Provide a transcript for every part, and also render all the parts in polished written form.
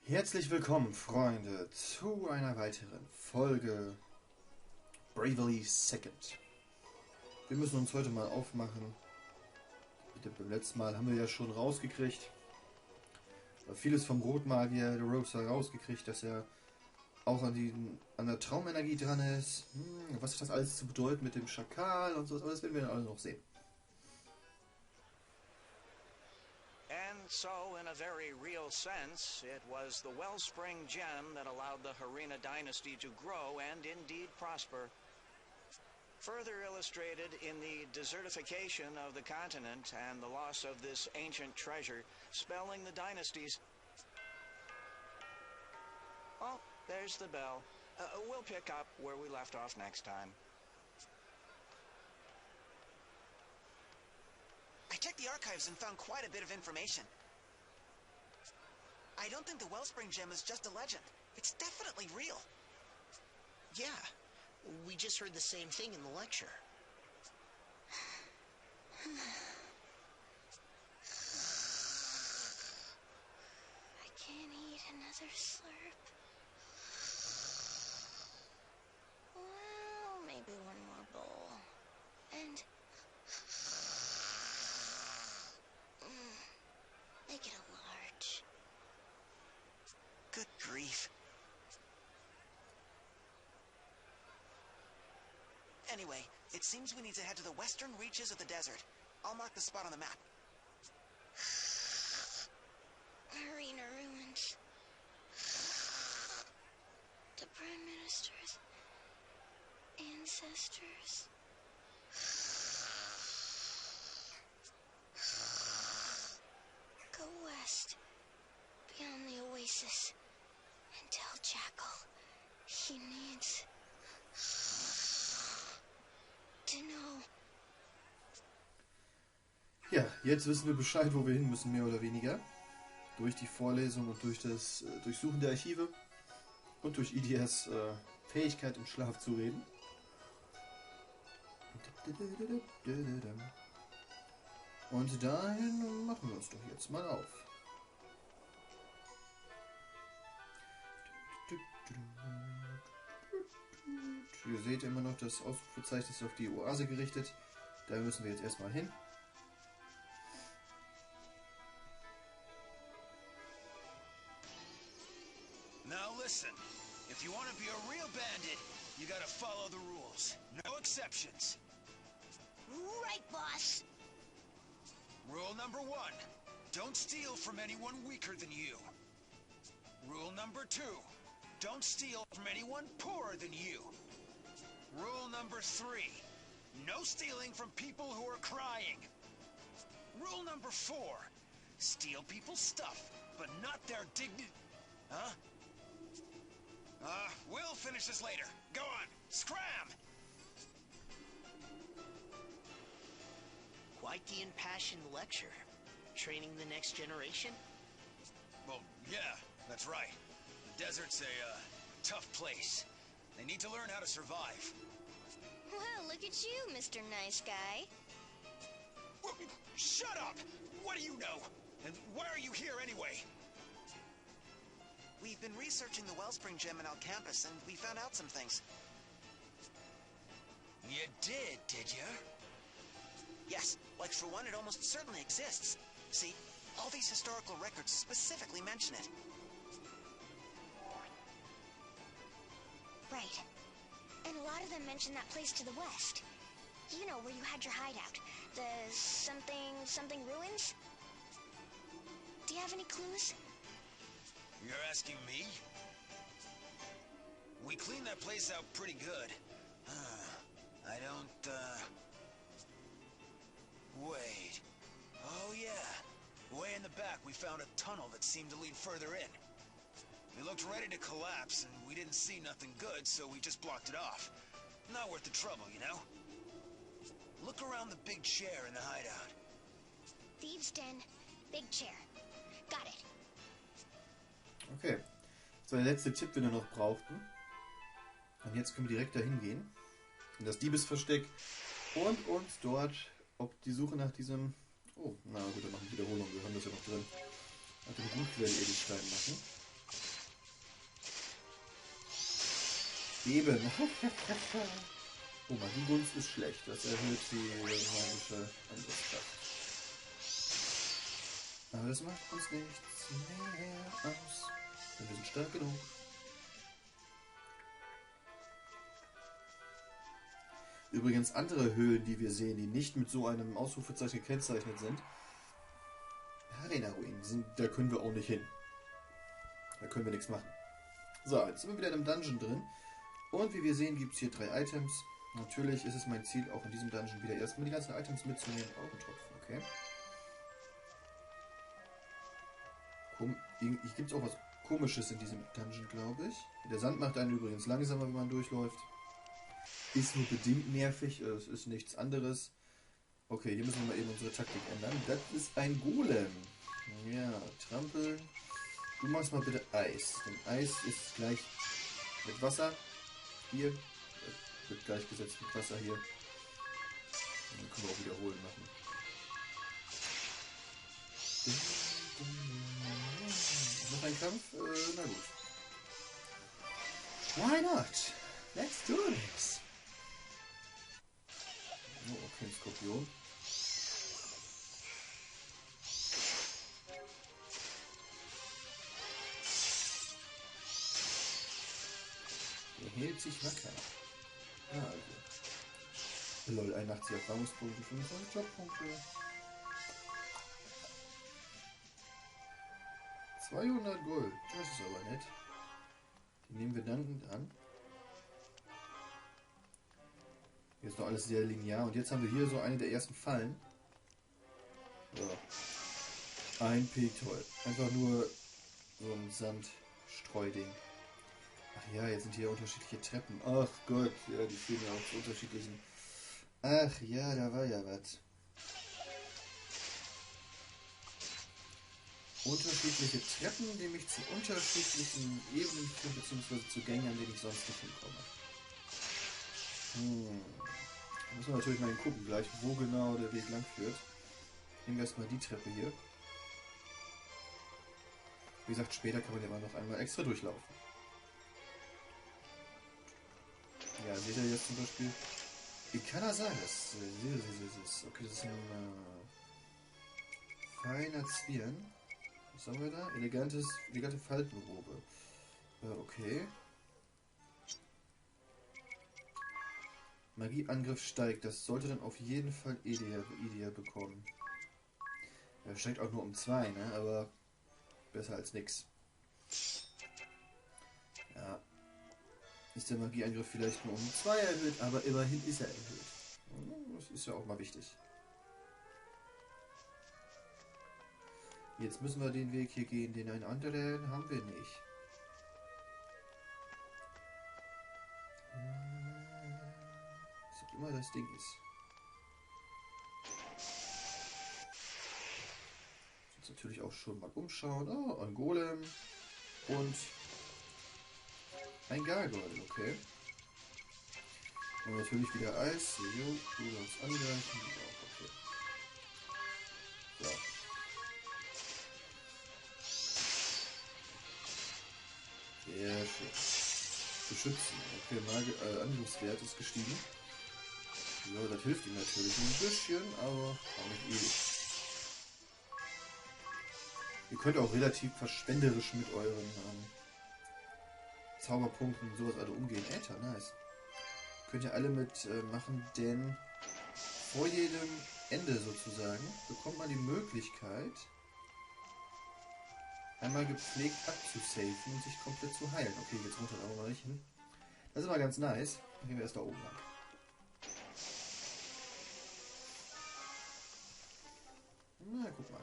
Herzlich willkommen, Freunde, zu einer weiteren Folge Bravely Second. Wir müssen uns heute mal aufmachen. Beim letzten Mal haben wir ja schon rausgekriegt, vieles vom Rotmagier, der Rosa, rausgekriegt, dass er auch an der Traumenergie dran ist. Was hat das alles zu bedeuten mit dem Schakal und so, aber das werden wir dann alle noch sehen. And so, in a very real sense, it was the wellspring gem that allowed the Harena dynasty to grow and indeed prosper. Further illustrated in the desertification of the continent and the loss of this ancient treasure, spelling the dynasties. Oh, there's the bell. We'll pick up where we left off next time. I checked the archives and found quite a bit of information. I don't think the wellspring gem is just a legend. It's definitely real. Yeah, we just heard the same thing in the lecture. I can't eat another slurp. Well, maybe one more bowl. And... make it a large. Good grief. Anyway, it seems we need to head to the western reaches of the desert. I'll mark the spot on the map. Harena-Ruinen. The Prime Minister's ancestors. Go west, beyond the oasis, and tell Jackal he needs to know. Ja, jetzt wissen wir Bescheid, wo wir hin müssen, mehr oder weniger. Durch die Vorlesung und durch das Durchsuchen der Archive und durch IDS Fähigkeit im Schlaf zu reden. Und dahin machen wir uns doch jetzt mal auf. Ihr seht immer noch das Ausrufezeichen auf die Oase gerichtet. Da müssen wir jetzt erstmal hin. Now listen, if you want to be a real bandit, you gotta follow the rules. No exceptions. Right, boss. Rule number 1, don't steal from anyone weaker than you. Rule number 2, don't steal from anyone poorer than you. Rule number 3, no stealing from people who are crying. Rule number 4, steal people's stuff, but not their dignity. Huh? We'll finish this later. Go on, scram! Quite the impassioned lecture. Training the next generation? Well, yeah, that's right. The desert's a tough place. They need to learn how to survive. Well, look at you, Mr. Nice Guy. Shut up! What do you know? And why are you here anyway? We've been researching the wellspring gem in our campus, and we found out some things. You did you? Yes, like for one, it almost certainly exists. See, all these historical records specifically mention it. Right. And a lot of them mention that place to the west. You know, where you had your hideout. The something ruins? Do you have any clues? You're asking me? We cleaned that place out pretty good. I don't, Wait. Oh, yeah. Way in the back, we found a tunnel that seemed to lead further in. We looked ready to collapse, and we didn't see nothing good, so we just blocked it off. Not worth the trouble, you know? Look around the big chair in the hideout. Thieves' den, big chair. Got it. Okay. Das war der letzte Tipp, den wir noch brauchten. Und jetzt können wir direkt dahin gehen. In das Diebesversteck. Und uns dort, ob die Suche nach diesem... Oh, na gut, dann machen wir Wiederholung. Wir haben das ja noch drin. Nach dem Gutquell-Edelstein machen. Eben. Oh, Magiegunst ist schlecht. Das erhöht die magische Angriffskraft. Aber das macht uns nichts mehr aus. Denn wir sind stark genug. Übrigens andere Höhlen, die wir sehen, die nicht mit so einem Ausrufezeichen gekennzeichnet sind. Harena-Ruinen, da können wir auch nicht hin. Da können wir nichts machen. So, jetzt sind wir wieder in einem Dungeon drin. Und wie wir sehen, gibt es hier 3 Items. Natürlich ist es mein Ziel, auch in diesem Dungeon wieder erstmal die ganzen Items mitzunehmen. Augentropfen, okay. Hier gibt es auch was Komisches in diesem Dungeon, glaube ich. Der Sand macht einen übrigens langsamer, wenn man durchläuft. Ist nur bedingt nervig, es ist nichts anderes. Okay, hier müssen wir mal eben unsere Taktik ändern. Das ist ein Golem. Ja, trampeln. Du machst mal bitte Eis. Denn Eis ist gleich mit Wasser. Hier. Wird gleichgesetzt mit Wasser hier. Und dann können wir auch wiederholen machen. Noch ein Kampf? Na gut. Why not? Let's do this. Oh, okay, ein Skorpion. Der hält sich wacker. Ah, also. Lol, 81 Erfahrungspunkte, 25 Jobpunkte. 200 Gold. Das ist aber nett. Die nehmen wir dankend an. Hier ist noch alles sehr linear. Und jetzt haben wir hier so eine der ersten Fallen. So. Ein P-Toll. Einfach nur so ein Sandstreuding. Ach ja, jetzt sind hier unterschiedliche Treppen. Ach Gott, ja, die führen ja auch zu unterschiedlichen... Ach ja, da war ja was. Unterschiedliche Treppen, die mich zu unterschiedlichen Ebenen führen, beziehungsweise zu Gängen, an denen ich sonst nicht hinkomme. Da müssen wir natürlich mal gucken, gleich wo genau der Weg lang führt. Nehmen wir erstmal die Treppe hier. Wie gesagt, später kann man ja mal noch einmal extra durchlaufen. Ja, seht ihr jetzt zum Beispiel? Wie kann er sein? Okay, das ist ein feiner Zwirn. Was haben wir da? Elegante Faltenrobe. Okay. Magieangriff steigt. Das sollte dann auf jeden Fall Idea bekommen. Er steigt auch nur um 2, ne? Aber besser als nix. Ja. Ist der Magieangriff vielleicht nur um 2 erhöht, aber immerhin ist er erhöht. Das ist ja auch mal wichtig. Jetzt müssen wir den Weg hier gehen, den einen anderen haben wir nicht. Was auch immer das Ding ist. Jetzt natürlich auch schon mal umschauen. Oh, ein Golem und ein Gargoyle, okay. Und natürlich wieder Eis. Jo, du darfst angreifen. Okay. So. Sehr schön. Beschützen. Okay, Angriffswert ist gestiegen. So, das hilft ihm natürlich ein bisschen, aber auch nicht ewig. Ihr könnt auch relativ verschwenderisch mit euren Zauberpunkten und sowas alle umgehen. Alter, nice. Könnt ihr alle machen, denn vor jedem Ende sozusagen bekommt man die Möglichkeit, einmal gepflegt abzusafen und sich komplett zu heilen. Okay, jetzt runter, aber mal nicht hin. Das ist immer ganz nice. Dann gehen wir erst da oben lang. Na, guck mal.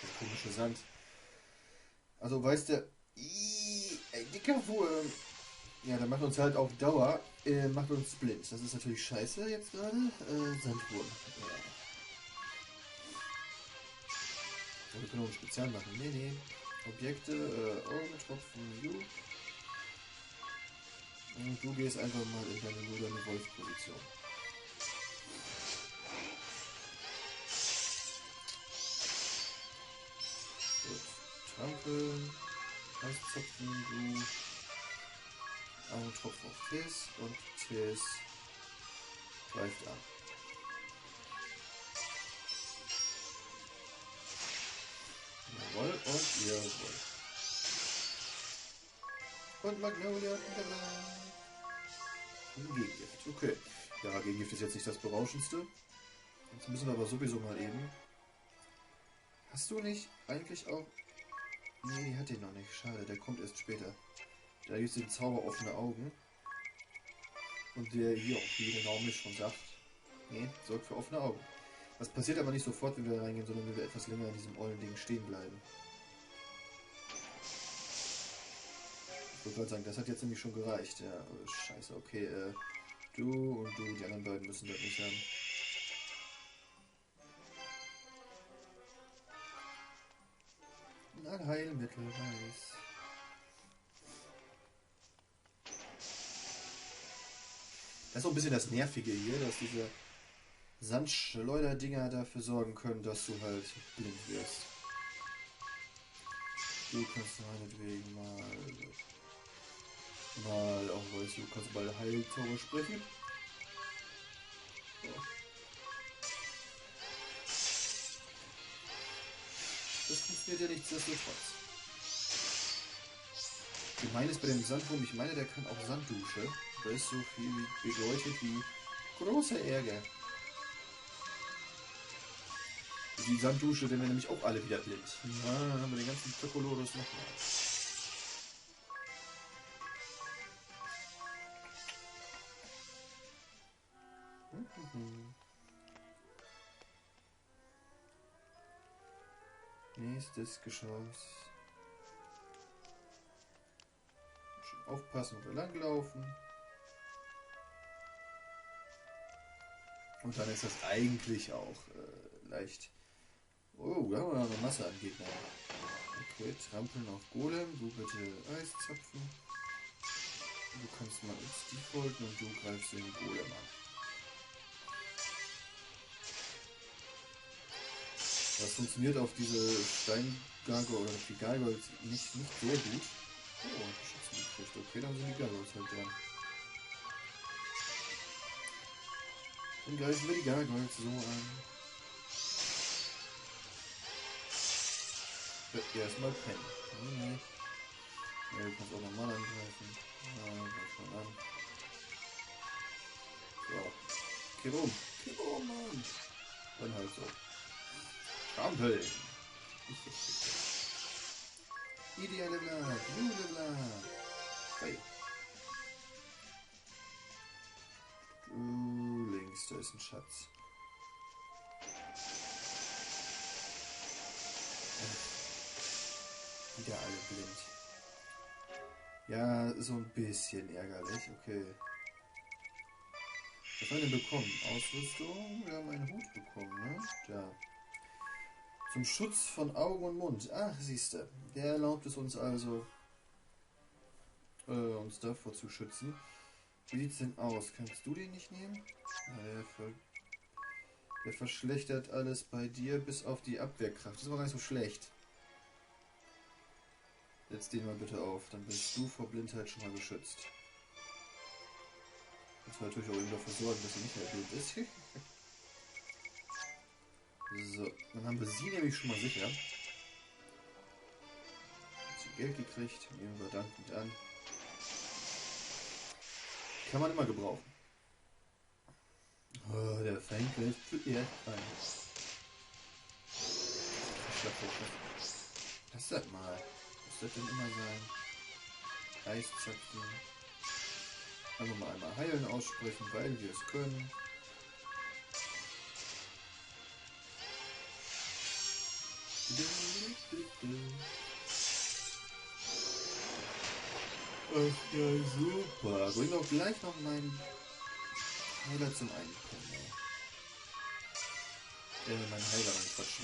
Der komische Sand. Also, weißt du, ein dicker Wurm. Ja, der macht uns halt auf Dauer, macht uns blind. Das ist natürlich scheiße jetzt gerade. Sandwurm. Ja. Wir können auch ein Spezial machen. Nee. Objekte, Augentropfen, und du gehst einfach mal in deine Wolfsposition. Gut. trampeln. Eiszapfen, du. Augentropfen auf Tis und Tis greift an. Jawohl und jawohl. Und Magnolia hat ein Gegengift. Okay. Ja, Gegengift ist jetzt nicht das Berauschendste. Jetzt müssen wir aber sowieso mal eben. Hast du nicht eigentlich auch... Nee, die hat den noch nicht. Schade, der kommt erst später. Da gibt es den Zauber offene Augen. Und der hier auch, wie der Name schon sagt. Nee, sorgt für offene Augen. Das passiert aber nicht sofort, wenn wir reingehen, sondern wenn wir etwas länger in diesem ollen Ding stehen bleiben. Ich wollte gerade sagen, das hat jetzt nämlich schon gereicht. Ja, oh, scheiße, okay. Du und du, die anderen beiden müssen das nicht haben. Ein Heilmittel, weiß. Das ist so ein bisschen das Nervige hier, dass diese Sandschleuder-Dinger dafür sorgen können, dass du halt blind wirst. Du kannst meinetwegen mal auch, weißt du, kannst mal Heiltore sprechen. So. Das funktioniert ja nichtsdestotrotz. Gemein ist bei dem Sandwurm, ich meine, der kann auch Sanddusche. Da ist so viel bedeutet wie großer Ärger. Die Sanddusche werden wir nämlich auch alle wieder blind. Ja, dann haben wir den ganzen Tokolorus nochmal. Nächstes Geschoss. Schön aufpassen, wo wir langlaufen. Und dann ist das eigentlich auch leicht. Oh, da haben wir noch eine Masse an Gegnern. Okay, trampeln auf Golem. Du bitte Eiszapfen. Du kannst mal ins Defaulten und du greifst den Golem an. Das funktioniert auf diese Steingargoyle oder die Gargoyles nicht sehr gut. Oh, Schützen gekriegt. Okay, dann sind die Gargoyles halt dran. Dann greifen wir die Gargoyles so an. Erstmal pennen. Nee. Ja, du kannst auch nochmal angreifen. Ja, greif mal an. So. Kipp um, Mann. Dann halt so. Trampeln. Ideale Blatt. Jule Blatt. Hey. Links, da ist ein Schatz. Wieder alle blind. Ja, so ein bisschen ärgerlich. Okay. Was haben wir denn bekommen? Ausrüstung? Wir haben einen Hut bekommen, ne? Ja. Zum Schutz von Augen und Mund. Ach, siehste. Der erlaubt es uns also, uns davor zu schützen. Wie sieht's denn aus? Kannst du den nicht nehmen? Ja, der verschlechtert alles bei dir bis auf die Abwehrkraft. Das ist aber gar nicht so schlecht. Setz den mal bitte auf. Dann bist du vor Blindheit schon mal geschützt. Muss man natürlich auch eben dafür sorgen, dass sie nicht mehr blind ist. So, dann haben wir sie nämlich schon mal sicher. Hat sie Geld gekriegt, nehmen wir dankend an. Kann man immer gebrauchen. Oh, der fängt gleich zuerst an. Lass das mal. Was soll das denn immer sein? Eiszapfen. Einfach mal einmal heilen aussprechen, weil wir es können. Ach ja, super. Bring auch gleich noch meinen Heiler zum Einkommen. Mein Heiler, mein Quatsch,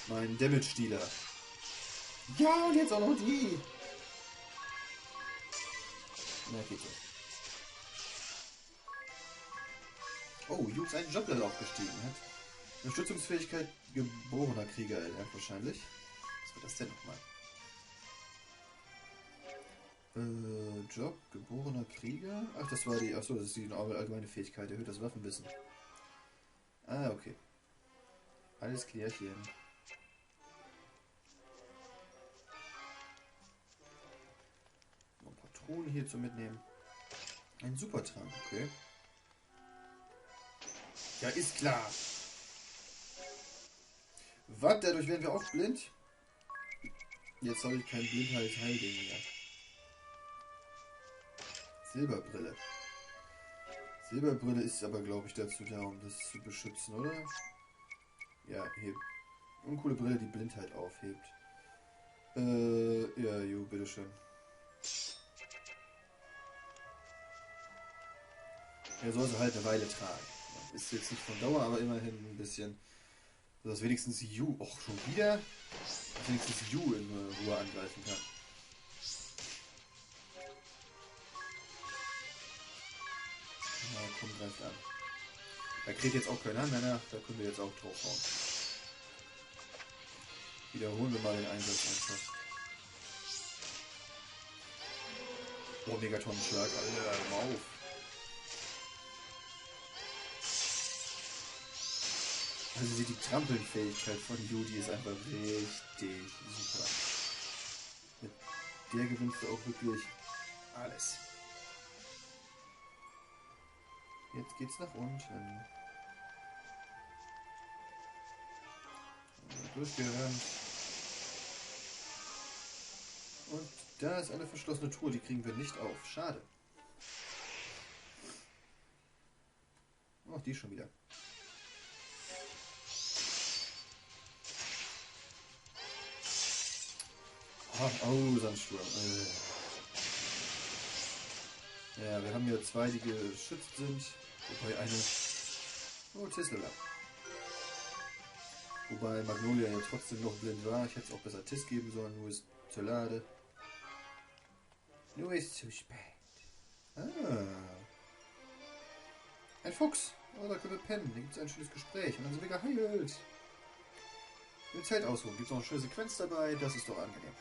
mein Damage-Dealer. Ja, und jetzt auch noch die. Na, geht so. Oh, Ju ist ein Joblevel aufgestiegen. Hat Unterstützungsfähigkeit geborener Krieger erlernt wahrscheinlich. Was wird das denn nochmal? Job, geborener Krieger. Ach, das war die. Achso, das ist die allgemeine Fähigkeit. Erhöht das Waffenwissen. Ah, okay. Alles klärchen. Noch ein paar Patronen hier zu mitnehmen. Ein Supertrank, okay. Ja, ist klar. Was? Dadurch werden wir auch blind? Jetzt habe ich kein Blindheit-Heilding mehr. Silberbrille. Silberbrille ist aber, glaube ich, dazu da, um das zu beschützen, oder? Ja, hebt. Uncoole Brille, die Blindheit aufhebt. Ja, jo, bitteschön. Er soll sie halt eine Weile tragen. Ist jetzt nicht von Dauer, aber immerhin ein bisschen. Dass wenigstens Yu auch schon wieder. Dass wenigstens Yu in Ruhe angreifen kann. Na komm, greift an. Da kriegt jetzt auch keiner an, danach, da können wir jetzt auch draufhauen. Wiederholen wir mal den Einsatz einfach. Oh, Megatonenschlag, Alter, mal auf. Also die Trampelfähigkeit von Yu, die ist einfach richtig super. Mit der gewinnst du auch wirklich alles. Jetzt geht's nach unten. Durchgerannt. Und da ist eine verschlossene Truhe, die kriegen wir nicht auf. Schade. Oh, die schon wieder. Oh, Sandsturm. Ja, wir haben hier zwei, die geschützt sind. Wobei eine... Oh, Tisla. Wobei Magnolia ja trotzdem noch blind war. Ich hätte es auch besser Tis geben sollen, nur ist zur Lade. Nur ist zu spät. Ah. Ein Fuchs. Oh, da können wir pennen. Da gibt es ein schönes Gespräch. Und dann sind wir geheilt. Im Zelt ausruhen. Gibt es noch eine schöne Sequenz dabei. Das ist doch angenehm.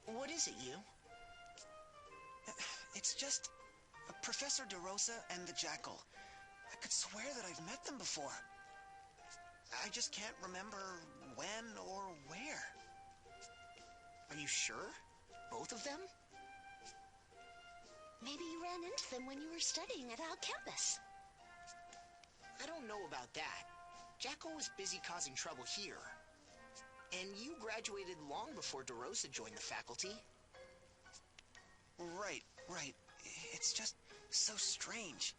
What is it, you? It's just Professor DeRosa and the Jackal. I could swear that I've met them before. I just can't remember when or where. Are you sure? Both of them? Maybe you ran into them when you were studying at our campus. I don't know about that. Jackal was busy causing trouble here. And you graduated long before DeRosa joined the faculty. Right. It's just so strange.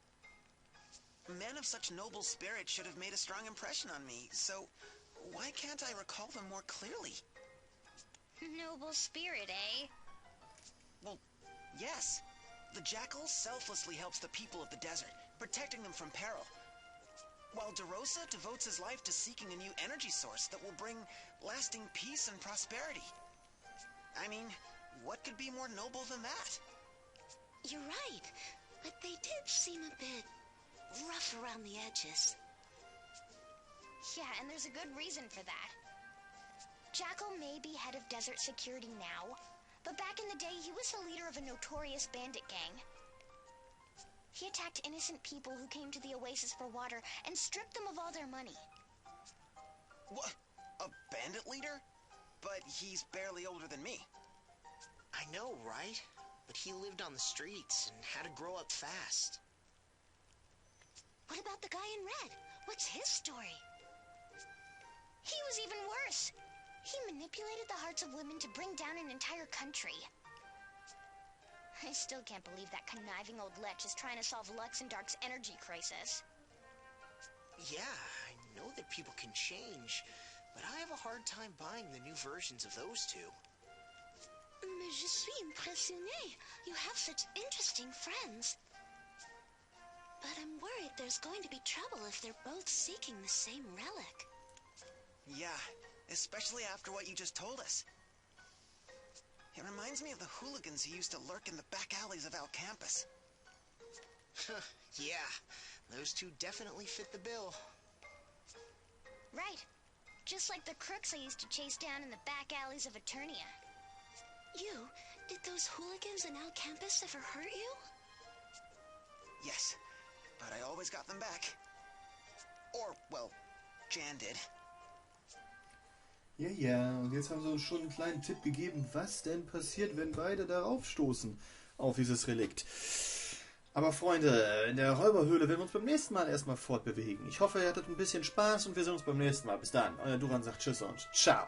Men of such noble spirit should have made a strong impression on me, so why can't I recall them more clearly? Noble spirit, eh? Well, yes. The Jackal selflessly helps the people of the desert, protecting them from peril. While DeRosa devotes his life to seeking a new energy source that will bring lasting peace and prosperity. I mean, what could be more noble than that? You're right, but they did seem a bit rough around the edges. Yeah, and there's a good reason for that. Jackal may be head of desert security now, but back in the day he was the leader of a notorious bandit gang. He attacked innocent people who came to the oasis for water and stripped them of all their money. What? A bandit leader? But he's barely older than me. I know, right? But he lived on the streets and had to grow up fast. What about the guy in red? What's his story? He was even worse. He manipulated the hearts of women to bring down an entire country. I still can't believe that conniving old lech is trying to solve Lux and Dark's energy crisis. Yeah, I know that people can change, but I have a hard time buying the new versions of those two. Mais je suis impressionnée. You have such interesting friends. But I'm worried there's going to be trouble if they're both seeking the same relic. Yeah, especially after what you just told us. It reminds me of the hooligans who used to lurk in the back alleys of our campus. Yeah, those two definitely fit the bill. Right. Just like the crooks I used to chase down in the back alleys of Eternia. Did those hooligans in Al Campus ever hurt you? Yes, but I always got them back. Or, well, Jan did. Ja, ja, und jetzt haben sie uns schon einen kleinen Tipp gegeben, was denn passiert, wenn beide darauf stoßen, auf dieses Relikt. Aber Freunde, in der Räuberhöhle werden wir uns beim nächsten Mal erstmal fortbewegen. Ich hoffe, ihr hattet ein bisschen Spaß und wir sehen uns beim nächsten Mal. Bis dann, euer Duran sagt Tschüss und Ciao.